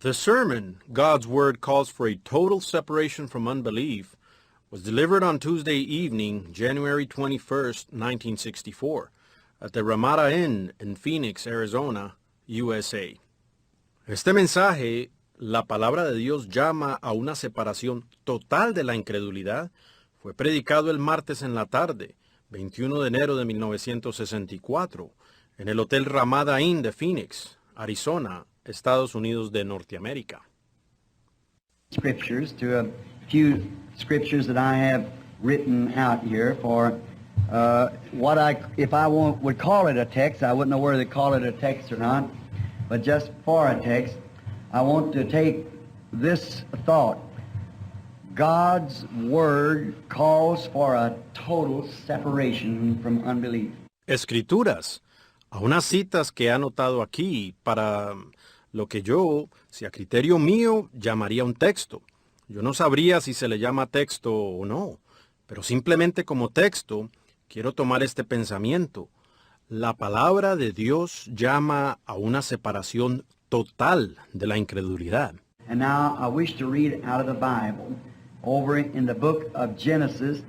The sermon, God's Word Calls for a Total Separation from Unbelief, was delivered on Tuesday evening, January 21st, 1964, at the Ramada Inn in Phoenix, Arizona, USA. Este mensaje, la palabra de Dios llama a una separación total de la incredulidad, fue predicado el martes en la tarde, 21 de enero de 1964, en el Hotel Ramada Inn de Phoenix, Arizona, Estados Unidos de Norteamérica. Scriptures to a few scriptures that I have written out here for if I would call it a text, I wouldn't know whether to call it a text or not, but just for a text, I want to take this thought. God's Word calls for a total separation from unbelief. Escrituras, a unas citas que he anotado aquí para lo que yo, si a criterio mío, llamaría un texto. Yo no sabría si se le llama texto o no, pero simplemente como texto quiero tomar este pensamiento. La palabra de Dios llama a una separación total de la incredulidad. And now I wish to read out of the Bible over in the book of Genesis,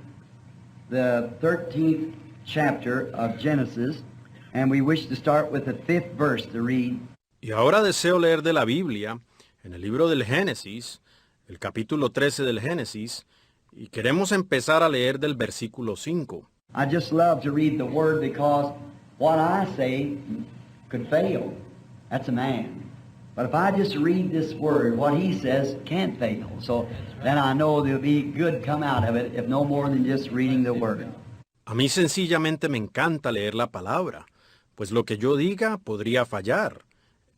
the 13th chapter of Genesis, and we wish to start with the 5th verse to read. Y ahora deseo leer de la Biblia, en el libro del Génesis, el capítulo 13 del Génesis, y queremos empezar a leer del versículo 5. I just love to read the Word because what I say could fail. That's a man. But if I just read this Word, what he says can't fail. So then I know there'll be good come out of it, if no more than just reading the Word. A mí sencillamente me encanta leer la palabra, pues lo que yo diga podría fallar.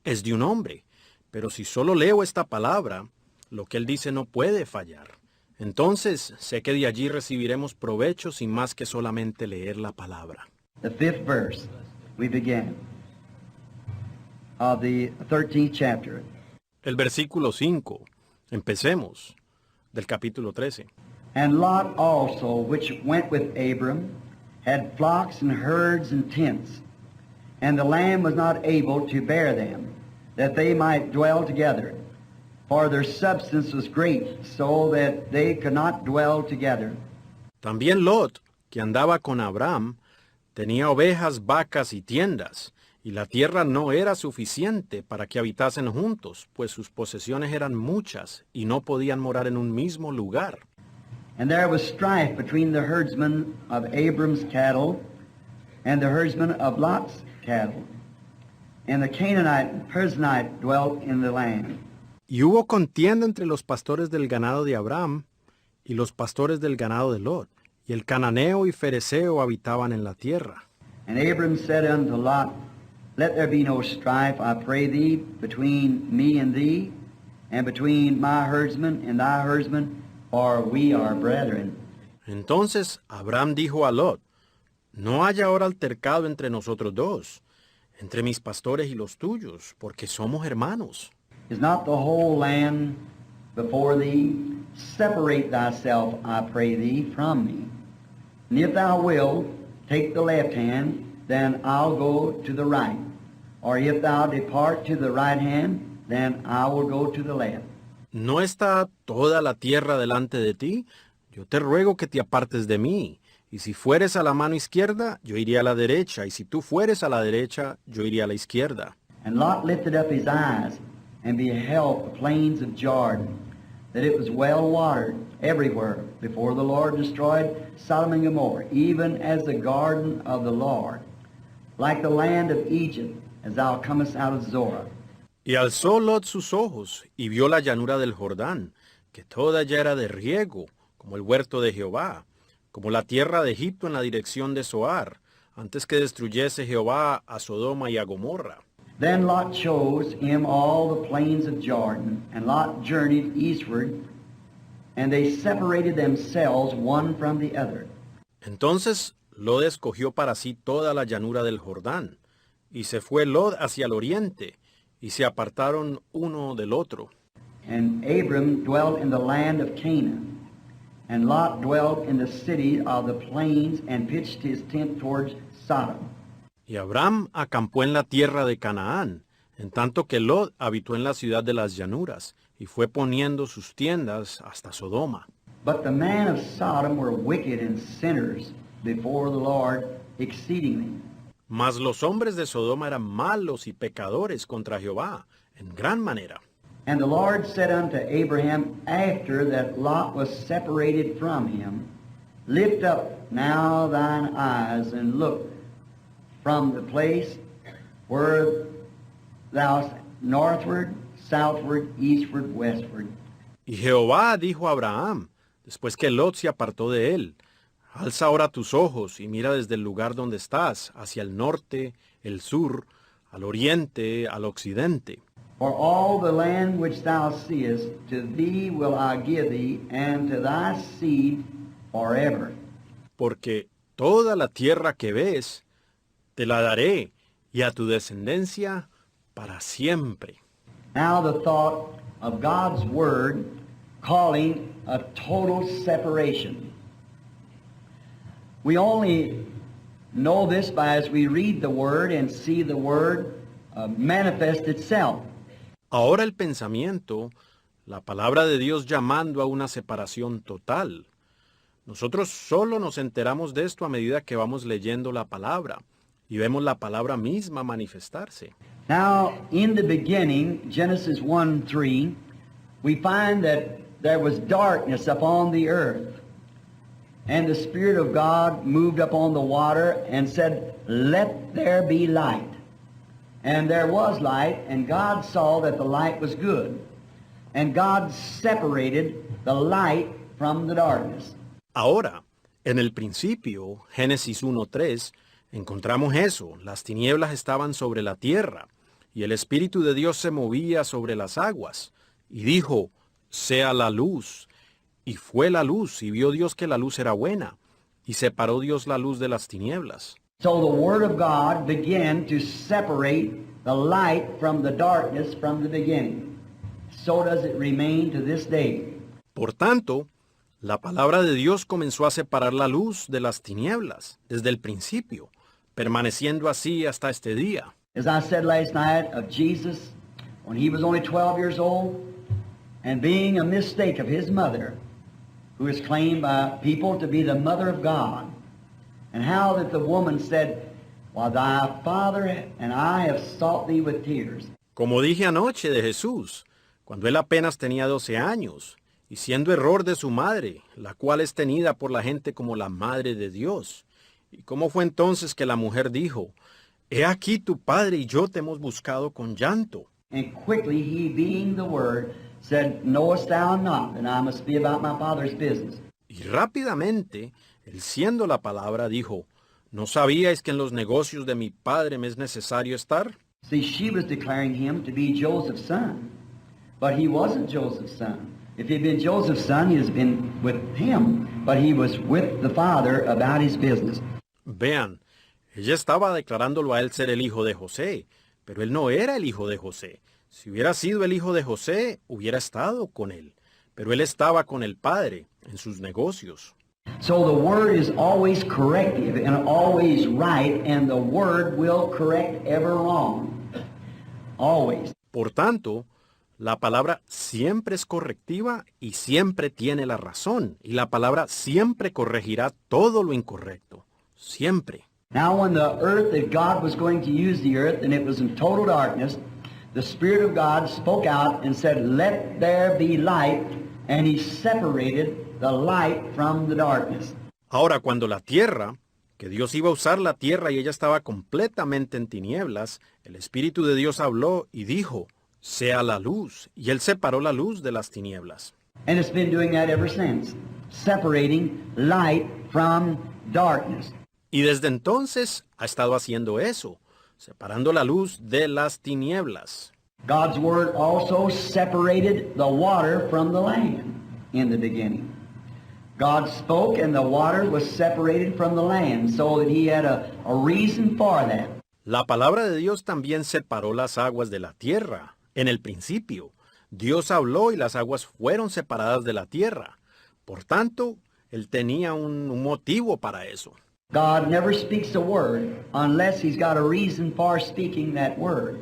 Es de un hombre, pero si solo leo esta palabra, lo que él dice no puede fallar. Entonces, sé que de allí recibiremos provecho sin más que solamente leer la palabra. The 5th verse, we begin, of the 13th chapter. El versículo 5. Empecemos, del capítulo 13. And Lot also, which went with Abram, had flocks and herds and tents, and the land was not able to bear them, that they might dwell together. For their substance was great, so that they could not dwell together. También Lot, que andaba con Abraham, tenía ovejas, vacas y tiendas, y la tierra no era suficiente para que habitasen juntos, pues sus posesiones eran muchas y no podían morar en un mismo lugar. And there was strife between the herdsmen of Abram's cattle and the herdsmen of Lot's cattle. And the Canaanite and Perizzite dwelt in the land. Y hubo contienda entre los pastores del ganado de Abraham y los pastores del ganado de Lot, y el cananeo y fereceo habitaban en la tierra. And Abram said unto Lot, Let there be no strife, I pray thee, between me and thee, and between my herdsmen and thy herdsmen, for we are brethren. Entonces Abraham dijo a Lot, No haya ahora altercado entre nosotros dos, entre mis pastores y los tuyos, porque somos hermanos. Is not the whole land before thee? Separate thyself, I pray thee, from me. And if thou wilt, take the left hand, then I'll go to the right. Or if thou depart to the right hand, then I will go to the left. ¿No está toda la tierra delante de ti? Yo te ruego que te apartes de mí. Y si fueres a la mano izquierda, yo iría a la derecha. Y si tú fueres a la derecha, yo iría a la izquierda. And Lot lifted up his eyes, and beheld the plains of Jordan, that it was well watered everywhere, before the Lord destroyed Sodom and Gomorrah, even as the garden of the Lord, like the land of Egypt, as thou comest out of Zorah. Y alzó Lot sus ojos, y vio la llanura del Jordán, que toda ella era de riego, como el huerto de Jehová, como la tierra de Egipto en la dirección de Zoar, antes que destruyese Jehová a Sodoma y a Gomorra. Then Lot chose him all the plains of Jordan, and Lot journeyed eastward, and they separated themselves one from the other. Entonces Lot escogió para sí toda la llanura del Jordán, y se fue Lot hacia el oriente, y se apartaron uno del otro. And Abram dwelt in the land of Canaan, and Lot dwelt in the city of the plains, and pitched his tent towards Sodom. Y Abraham acampó en la tierra de Canaán, en tanto que Lot habitó en la ciudad de las llanuras, y fue poniendo sus tiendas hasta Sodoma. But the men of Sodom were wicked and sinners before the Lord exceedingly. Mas los hombres de Sodoma eran malos y pecadores contra Jehová, en gran manera. And the Lord said unto Abraham, after that Lot was separated from him, Lift up now thine eyes and look from the place where thou northward, southward, eastward, westward. Y Jehová dijo a Abraham, después que Lot se apartó de él, alza ahora tus ojos y mira desde el lugar donde estás, hacia el norte, el sur, al oriente, al occidente. For all the land which thou seest, to thee will I give thee, and to thy seed forever. Porque toda la tierra que ves, te la daré, y a tu descendencia para siempre. Now the thought of God's Word calling a total separation. We only know this by as we read the Word and see the Word manifest itself. Ahora el pensamiento, la palabra de Dios llamando a una separación total. Nosotros solo nos enteramos de esto a medida que vamos leyendo la palabra y vemos la palabra misma manifestarse. Now, in the beginning, Genesis 1:3, we find that there was darkness upon the earth, and the Spirit of God moved upon the water and said, Let there be light. And there was light, and God saw that the light was good. And God separated the light from the darkness. Ahora, en el principio, Génesis 1:3, encontramos eso. Las tinieblas estaban sobre la tierra, y el Espíritu de Dios se movía sobre las aguas. Y dijo, sea la luz. Y fue la luz, y vio Dios que la luz era buena. Y separó Dios la luz de las tinieblas. So the Word of God began to separate the light from the darkness from the beginning. So does it remain to this day. Por tanto, la palabra de Dios comenzó a separar la luz de las tinieblas desde el principio, permaneciendo así hasta este día. As I said last night of Jesus, when he was only 12 years old, and being a mistake of his mother, who is claimed by people to be the mother of God, and how that the woman said, While thy father and I have sought thee with tears. Como dije anoche de Jesús, cuando él apenas tenía 12 años, y siendo error de su madre, la cual es tenida por la gente como la madre de Dios. ¿Y cómo fue entonces que la mujer dijo, He aquí tu padre y yo te hemos buscado con llanto? And quickly he, being the Word, said, Knowest thou not that I must be about my Father's business? Y rápidamente, él siendo la palabra, dijo, ¿no sabíais que en los negocios de mi padre me es necesario estar? See, she was declaring him to be Joseph's son. But he wasn't Joseph's son. If he'd been Joseph's son, he'd have been with him. But he was with the father about his business. Vean, ella estaba declarándolo a él ser el hijo de José, pero él no era el hijo de José. Si hubiera sido el hijo de José, hubiera estado con él. Pero él estaba con el padre en sus negocios. So the Word is always corrective and always right, and the Word will correct ever wrong. Always. Por tanto, la palabra siempre es correctiva y siempre tiene la razón. Y la palabra siempre corregirá todo lo incorrecto. Siempre. Now when the earth, that God was going to use the earth, and it was in total darkness, the Spirit of God spoke out and said, Let there be light, and he separated the light from the darkness. Ahora, cuando la tierra, que Dios iba a usar la tierra y ella estaba completamente en tinieblas, el Espíritu de Dios habló y dijo, sea la luz, y él separó la luz de las tinieblas. And it's been doing that ever since, separating light from darkness. Y desde entonces ha estado haciendo eso, separando la luz de las tinieblas. God's Word also separated the water from the land in the beginning. God spoke and the water was separated from the land, so that he had a reason for that. La palabra de Dios también separó las aguas de la tierra. En el principio, Dios habló y las aguas fueron separadas de la tierra. Por tanto, él tenía un motivo para eso. God never speaks a word unless he's got a reason for speaking that word.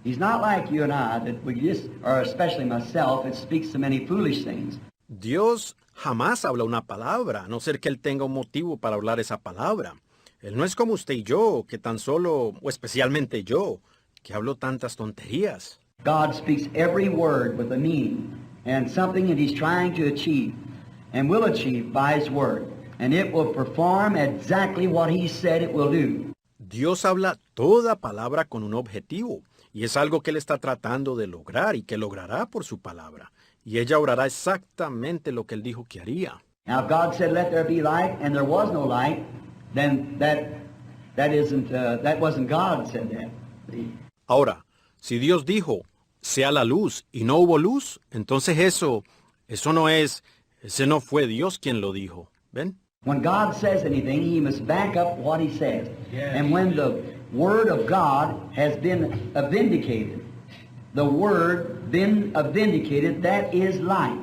He's not like you and I, that we just, or especially myself, that speaks so many foolish things. Dios jamás habla una palabra, a no ser que Él tenga un motivo para hablar esa palabra. Él no es como usted y yo, que tan solo, o especialmente yo, que hablo tantas tonterías. God speaks every word with a meaning and something that He's trying to achieve and will achieve by His word. And it will perform exactly what He said it will do. Dios habla toda palabra con un objetivo, y es algo que Él está tratando de lograr y que logrará por su palabra. Y ella obrará exactamente lo que Él dijo que haría. Now, if God said, "Let there be light," and there was no light, then that wasn't God said that. See? Ahora, si Dios dijo, sea la luz, y no hubo luz, entonces ese no fue Dios quien lo dijo. ¿Ven? When God says anything, He must back up what He says. And when the Word of God has been vindicated, the Word been vindicated, that is light.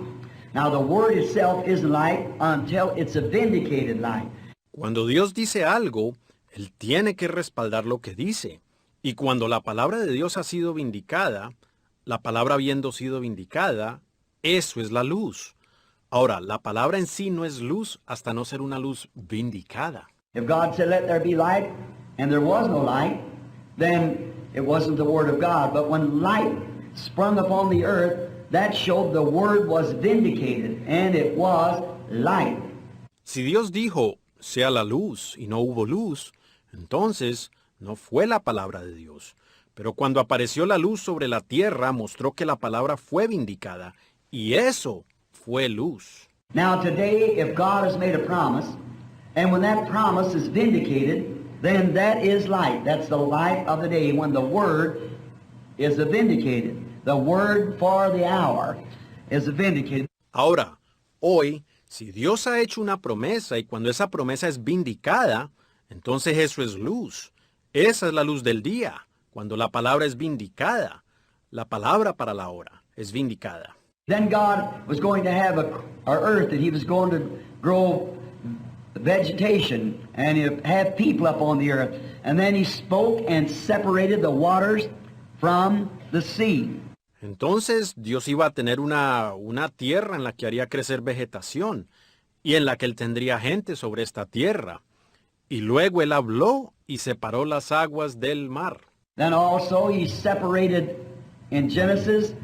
Now the Word itself isn't light until it's a vindicated light. Cuando Dios dice algo, Él tiene que respaldar lo que dice. Y cuando la palabra de Dios ha sido vindicada, la palabra habiendo sido vindicada, eso es la luz. Ahora, la palabra en sí no es luz hasta no ser una luz vindicada. If God said, "Let there be light," and there was no light, then it wasn't the Word of God. But when light sprung upon the earth, that showed the Word was vindicated, and it was light. Si Dios dijo, sea la luz, y no hubo luz, entonces no fue la palabra de Dios. Pero cuando apareció la luz sobre la tierra, mostró que la palabra fue vindicada, y eso fue luz. Now today, if God has made a promise, and when that promise is vindicated, then that is light. That's the light of the day, when the Word is vindicated. The word for the hour is vindicated. Ahora, hoy, si Dios ha hecho una promesa y cuando esa promesa es vindicada, entonces eso es luz. Esa es la luz del día, cuando la palabra es vindicada. La palabra para la hora es vindicada. Then God was going to have a earth that He was going to grow vegetation and have people up on the earth. And then He spoke and separated the waters from the sea. Entonces Dios iba a tener una tierra en la que haría crecer vegetación y en la que Él tendría gente sobre esta tierra. Y luego Él habló y separó las aguas del mar. Then also He separated in Genesis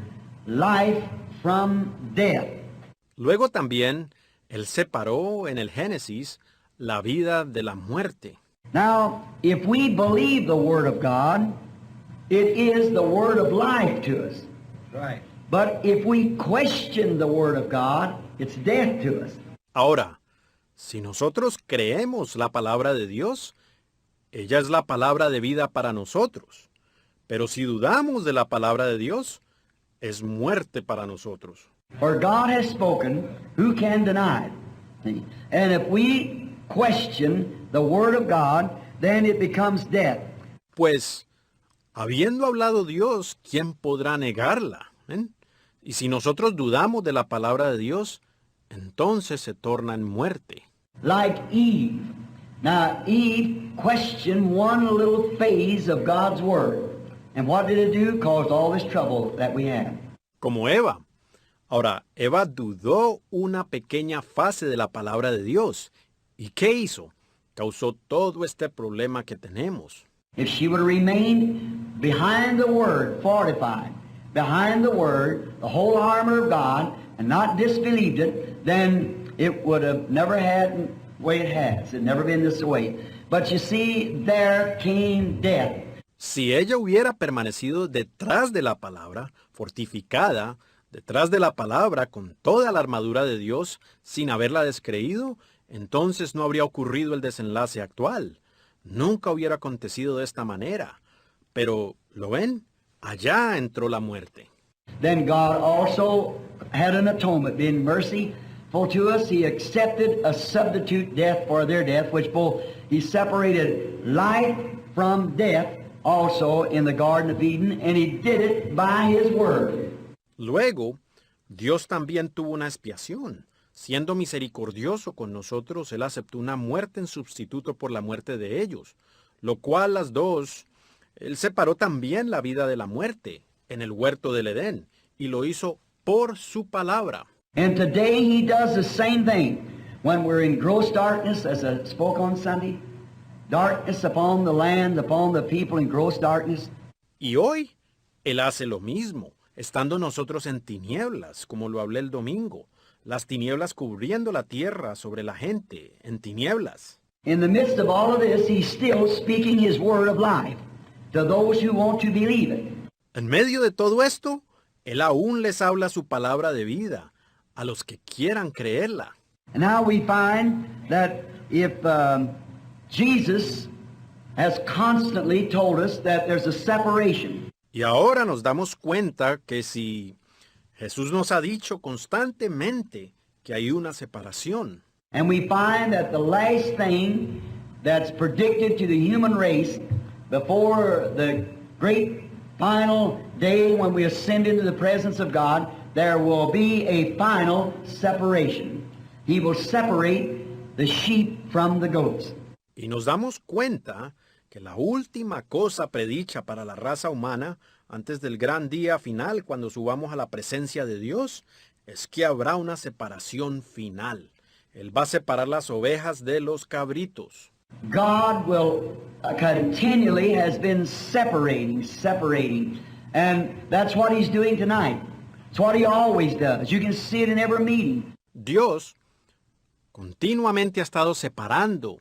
life from death. Luego también Él separó en el Génesis la vida de la muerte. Now, if we believe the Word of God, it is the Word of life to us. Right. But if we question the Word of God, it's death to us. Ahora, si nosotros creemos la palabra de Dios, ella es la palabra de vida para nosotros. Pero si dudamos de la palabra de Dios, es muerte para nosotros. For God has spoken, who can deny it? See? And if we question the Word of God, then it becomes death. Pues, habiendo hablado Dios, ¿quién podrá negarla? ¿Ven? Y si nosotros dudamos de la palabra de Dios, entonces se torna en muerte. Like Eve. Now, Eve questioned one little phase of God's Word. And what did it do? Caused all this trouble that we have. Como Eva. Ahora, Eva dudó una pequeña fase de la palabra de Dios. ¿Y qué hizo? Causó todo este problema que tenemos. If she would have remained behind the Word, fortified, behind the Word, the whole armor of God, and not disbelieved it, then it would have never had the way it has. It never been this way. But you see, there came death. Si ella hubiera permanecido detrás de la palabra, fortificada, detrás de la palabra con toda la armadura de Dios, sin haberla descreído, entonces no habría ocurrido el desenlace actual. Nunca hubiera acontecido de esta manera. Pero, ¿lo ven? Allá entró la muerte. Then God also had an atonement, being merciful to us. He accepted a substitute death for their death, which both He separated life from death also in the Garden of Eden, and He did it by His Word. Luego, Dios también tuvo una expiación. Siendo misericordioso con nosotros, Él aceptó una muerte en sustituto por la muerte de ellos, lo cual las dos Él separó también la vida de la muerte en el huerto del Edén y lo hizo por su palabra. And today he does the same thing. When we're in gross darkness, as I spoke on Sunday, darkness upon the land, upon the people in gross darkness. Y hoy Él hace lo mismo, estando nosotros en tinieblas, como lo hablé el domingo, las tinieblas cubriendo la tierra sobre la gente, en tinieblas. In the midst of all of this, he's still speaking his word of life to those who want to believe it. En medio de todo esto, Él aún les habla su palabra de vida a los que quieran creerla. And now we find that if Jesus has constantly told us that there's a separation. Y ahora nos damos cuenta que si Jesús nos ha dicho constantemente que hay una separación, And we find that the last thing that's predicted to the human race before the great final day when we ascend into the presence of God, there will be a final separation. He will separate the sheep from the goats. y nos damos cuenta que la última cosa predicha para la raza humana antes del gran día final cuando subamos a la presencia de Dios es que habrá una separación final. Él va a separar las ovejas de los cabritos. God will continually has been separating. And that's what he's doing tonight. It's what he always does. You can see it in every meeting. Dios continuamente ha estado separando,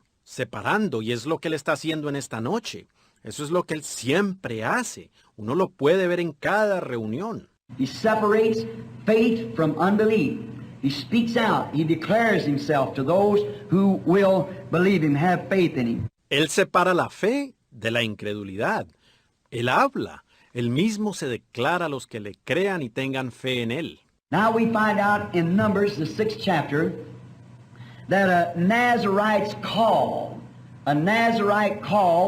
y es lo que Él está haciendo en esta noche. Eso es lo que Él siempre hace. Uno lo puede ver en cada reunión. He separates faith from unbelief. He speaks out. He declares himself to those who will believe him, have faith in him. Él separa la fe de la incredulidad. Él habla. Él mismo se declara a los que le crean y tengan fe en Él. Now we find out in Numbers, the 6th chapter, that a Nazarite call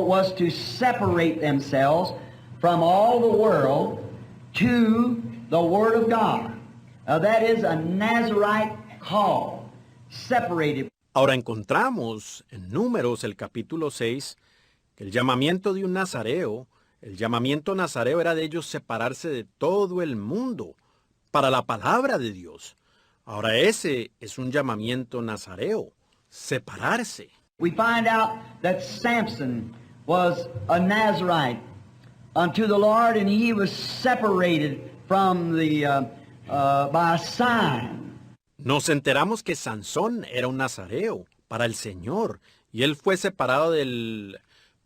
was to separate themselves from all the world to the Word of God. That is a Nazarite call, separated. Ahora encontramos en Números el capítulo 6 que el llamamiento de un nazareo, el llamamiento nazareo era de ellos separarse de todo el mundo para la palabra de Dios. Ahora ese es un llamamiento nazareo, separarse. We find out that Samson was a Nazarite unto the Lord, and he was separated from the by a sign. Nos enteramos que Sansón era un nazareo para el Señor y él fue separado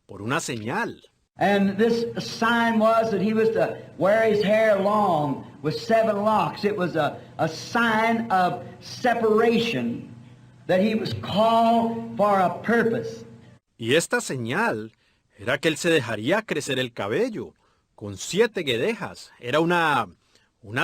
por una señal. And this sign was that he was to wear his hair long with 7 locks. It was a sign of separation, that he was called for a purpose. Y esta señal era que él se dejaría crecer el cabello con 7 guedejas. Era una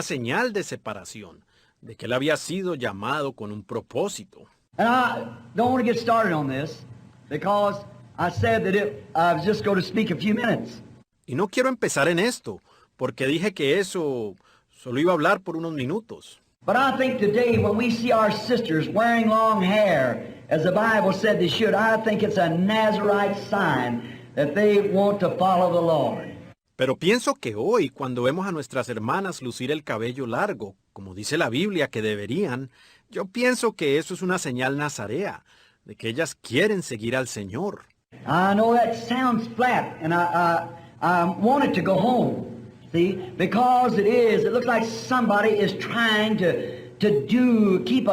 señal de separación, de que él había sido llamado con un propósito. And I don't want to get started on this because I said that I was just going to speak a few minutes. Y no quiero empezar en esto, porque dije que eso solo iba a hablar por unos minutos. But I think today when we see our sisters wearing long hair, as the Bible said they should, I think it's a Nazarite sign that they want to follow the Lord. Pero pienso que hoy, cuando vemos a nuestras hermanas lucir el cabello largo, como dice la Biblia que deberían, yo pienso que eso es una señal nazarea, de que ellas quieren seguir al Señor. I know that sounds flat, and I want it to go home, see, because it looks like somebody is trying to keep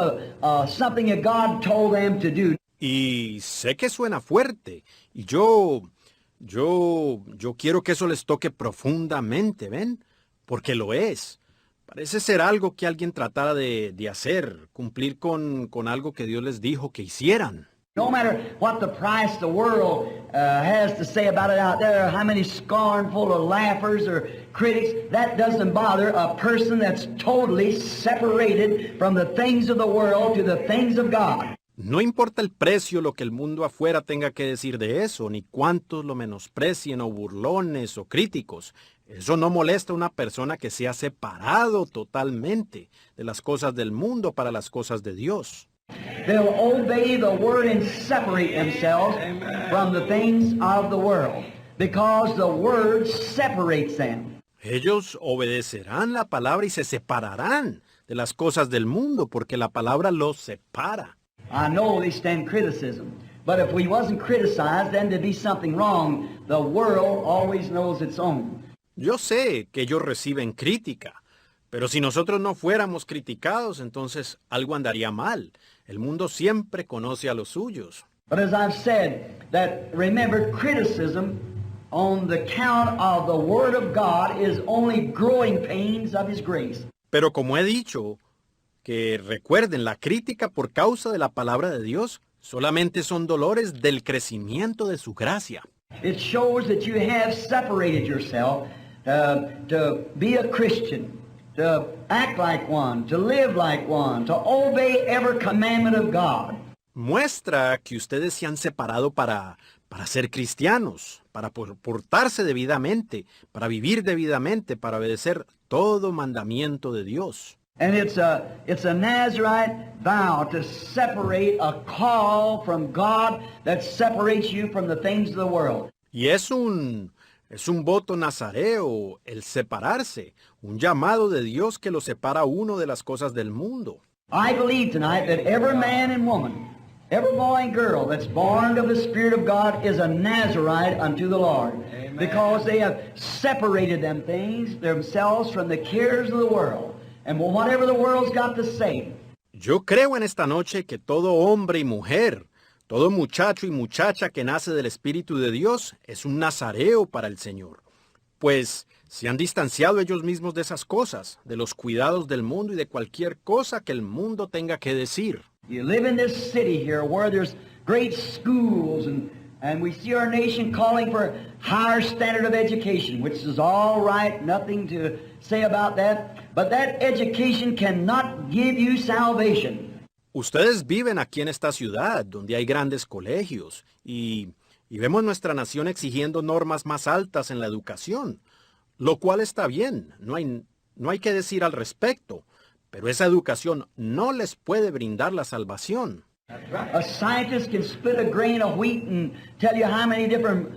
something that God told them to do. Y sé que suena fuerte, y yo quiero que eso les toque profundamente, ¿ven? Porque lo es. Parece ser algo que alguien tratara de hacer, cumplir con algo que Dios les dijo que hicieran. No matter what the price the world has to say about it out there, how many scornful or laughers or critics, that doesn't bother a person that's totally separated from the things of the world to the things of God. No importa el precio, lo que el mundo afuera tenga que decir de eso, ni cuántos lo menosprecien o burlones o críticos. Eso no molesta a una persona que se ha separado totalmente de las cosas del mundo para las cosas de Dios. They'll obey the word and separate themselves from the things of the world. because the word separates them. Ellos obedecerán la palabra y se separarán de las cosas del mundo porque la palabra los separa. I know they stand criticism, but if we wasn't criticized, then there'd be something wrong. The world always knows its own. Yo sé que ellos reciben crítica, pero si nosotros no fuéramos criticados, entonces algo andaría mal. El mundo siempre conoce a los suyos. But as I've said, that remember, criticism on the count of the Word of God is only growing pains of His grace. Pero como he dicho, que recuerden, la crítica por causa de la palabra de Dios solamente son dolores del crecimiento de su gracia. It shows that you have separated yourself to be a Christian, to act like one, to live like one, to obey every commandment of God. Muestra que ustedes se han separado para ser cristianos, para portarse debidamente, para vivir debidamente, para obedecer todo mandamiento de Dios. And it's a Nazarite vow to separate a call from God that separates you from the things of the world. Y es un voto nazareo el separarse, un llamado de Dios que lo separa uno de las cosas del mundo. I believe tonight that every man and woman, every boy and girl that's born of the Spirit of God is a Nazarite unto the Lord. Amen. Because they have separated them things themselves from the cares of the world. And whatever the world's got to say. Yo creo en esta noche que todo hombre y mujer, todo muchacho y muchacha que nace del Espíritu de Dios es un nazareo para el Señor. Pues se han distanciado ellos mismos de esas cosas, de los cuidados del mundo y de cualquier cosa que el mundo tenga que decir. You live in this city here where there's great schools and we see our nation calling for higher standard of education, which is all right, nothing to say about that. But that education cannot give you salvation. Ustedes viven aquí en esta ciudad, donde hay grandes colegios, y vemos nuestra nación exigiendo normas más altas en la educación, lo cual está bien, no hay que decir al respecto, pero esa educación no les puede brindar la salvación. A scientist can split a grain of wheat and tell you how many different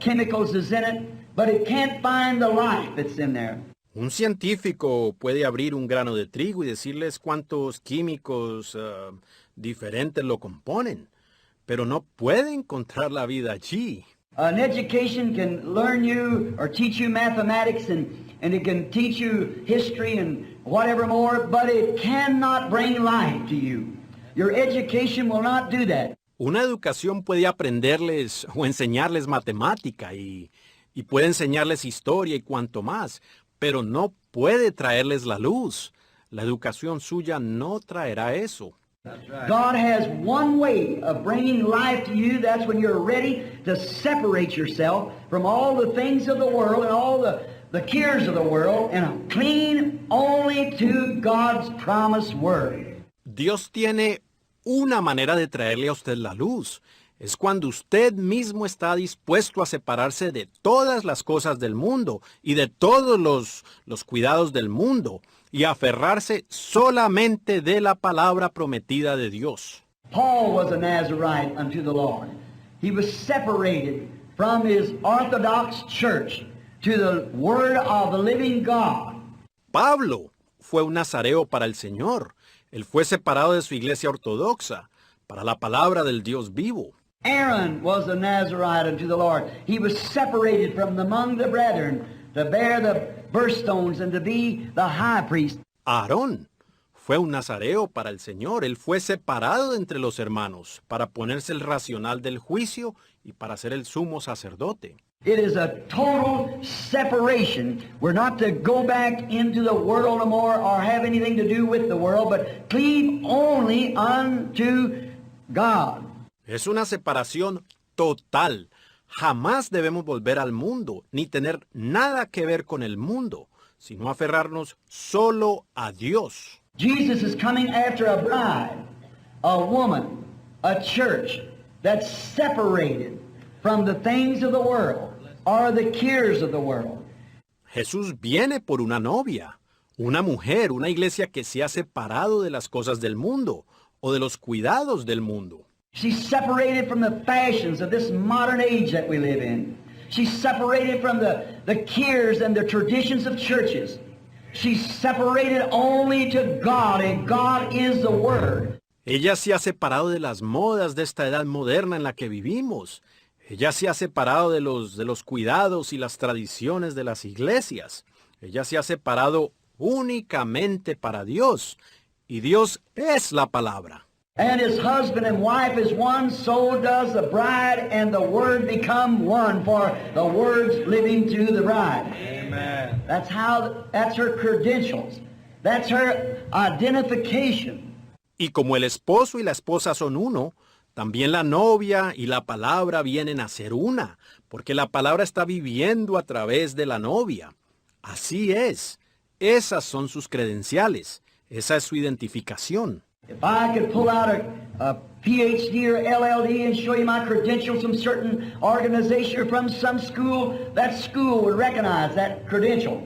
chemicals is in it, but it can't find the life that's in there. Un científico puede abrir un grano de trigo y decirles cuántos químicos diferentes lo componen, pero no puede encontrar la vida allí. An education can learn you or teach you mathematics and it can teach you history and whatever more, but it cannot bring life to you. Your education will not do that. Una educación puede aprenderles o enseñarles matemática y puede enseñarles historia y cuanto más, pero no puede traerles la luz. La educación suya no traerá eso. God has one way of bringing life to you. That's when you're ready to separate yourself from all the things of the world and all the cares of the world and cling only to God's promised word. Dios tiene una manera de traerle a usted la luz. Es cuando usted mismo está dispuesto a separarse de todas las cosas del mundo y de todos los cuidados del mundo y aferrarse solamente de la palabra prometida de Dios. Paul was a Nazarite unto the Lord. He was separated from his Orthodox church to the word of the living God. Pablo fue un nazareo para el Señor. Él fue separado de su iglesia ortodoxa para la palabra del Dios vivo. Aaron was a Nazarite unto the Lord. He was separated from among the brethren to bear the birthstones and to be the high priest. Aarón fue un nazareo para el Señor. Él fue separado de entre los hermanos para ponerse el racional del juicio y para ser el sumo sacerdote. It is a total separation. We're not to go back into the world no more or have anything to do with the world, but cleave only unto God. Es una separación total. Jamás debemos volver al mundo, ni tener nada que ver con el mundo, sino aferrarnos solo a Dios. Jesus is coming after a bride, a woman, a church that's separated from the things of the world or the cares of the world. Jesús viene por una novia, una mujer, una iglesia que se ha separado de las cosas del mundo o de los cuidados del mundo. She's separated from the fashions of this modern age that we live in. She's separated from the cares and the traditions of churches. She's separated only to God, and God is the Word. Ella se ha separado de las modas de esta edad moderna en la que vivimos. Ella se ha separado de los cuidados y las tradiciones de las iglesias. Ella se ha separado únicamente para Dios. Y Dios es la palabra. And as husband and wife is one, so does the bride and the Word become one, for the Word's living through the bride. Amen. That's her credentials. That's her identification. Y como el esposo y la esposa son uno, también la novia y la palabra vienen a ser una, porque la palabra está viviendo a través de la novia. Así es. Esas son sus credenciales. Esa es su identificación. If I could pull out a PhD or LLD and show you my credentials from certain organization or from some school, that school would recognize that credential.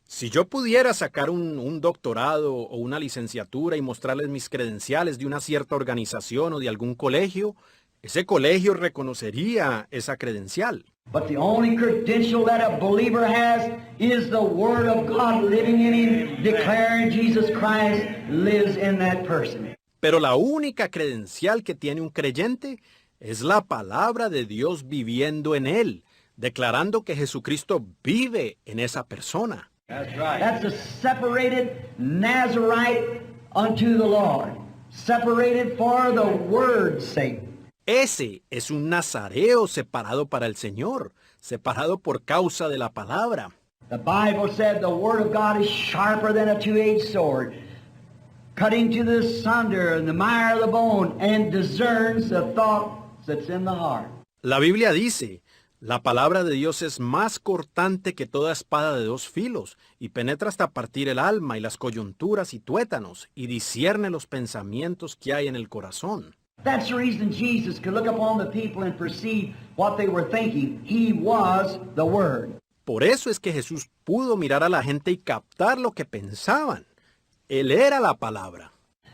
Si yo pudiera sacar un doctorado o una licenciatura y mostrarles mis credenciales de una cierta organización o de algún colegio, ese colegio reconocería esa credencial. But the only credential that a believer has is the Word of God living in him, declaring Jesus Christ lives in that person. Pero la única credencial que tiene un creyente es la palabra de Dios viviendo en él, declarando que Jesucristo vive en esa persona. That's right. That's a separated Nazarite unto the Lord, separated for the Word's sake. Ese es un nazareo separado para el Señor, separado por causa de la palabra. The Bible said the Word of God is sharper than a two-edged sword, cutting to the sunder and the mire of the bone, and discerns the thoughts that's in the heart. La Biblia dice, la palabra de Dios es más cortante que toda espada de dos filos, y penetra hasta partir el alma y las coyunturas y tuétanos, y discierne los pensamientos que hay en el corazón. That's the reason Jesus could look upon the people and perceive what they were thinking. He was the Word. Por eso es que Jesús pudo mirar a la gente y captar lo que pensaban. Él era la palabra.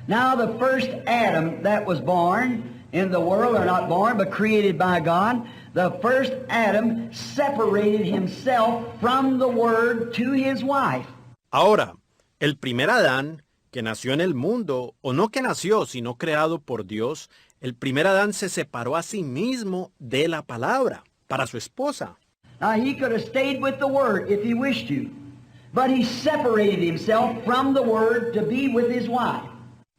Now the first Adam that was born in the world, or not born, but created by God, the first Adam separated himself from the Word to his wife. Ahora, el primer Adán, que nació en el mundo, o no que nació, sino creado por Dios, el primer Adán se separó a sí mismo de la palabra, para su esposa. Now he could have stayed with the Word if he wished to, but he separated himself from the Word to be with his wife.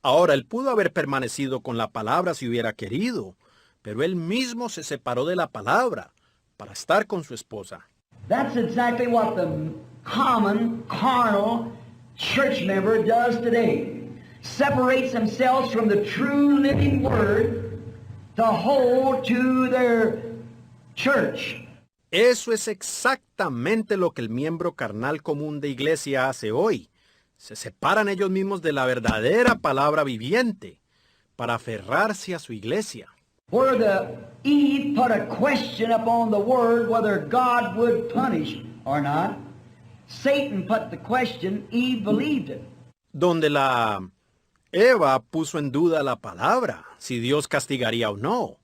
Ahora, él pudo haber permanecido con la palabra si hubiera querido, pero él mismo se separó de la palabra para estar con su esposa. That's exactly what the common, carnal church member does today. Separates themselves from the true living Word to hold to their church. Eso es exactamente lo que el miembro carnal común de iglesia hace hoy. Se separan ellos mismos de la verdadera palabra viviente para aferrarse a su iglesia. Where the Eve put a question upon the Word whether God would punish or not, Satan put the question, Eve believed it. Donde la Eva puso en duda la palabra, si Dios castigaría o no.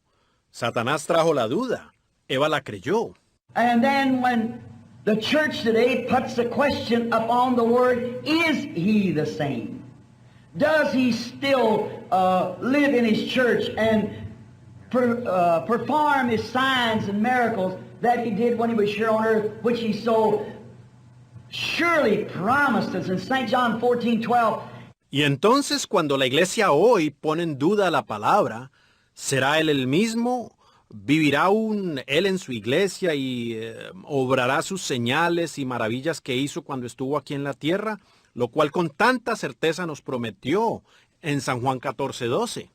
Satanás trajo la duda. Eva la creyó. And then when the church today puts the question upon the Word, is He the same? Does He still live in His church and perform His signs and miracles that He did when He was here on earth, which He so surely promised us in St. John 14:12. Y entonces cuando la iglesia hoy pone en duda la palabra, ¿será Él el mismo? ¿Vivirá aún Él en su iglesia y obrará sus señales y maravillas que hizo cuando estuvo aquí en la tierra? Lo cual con tanta certeza nos prometió en San Juan 14:12.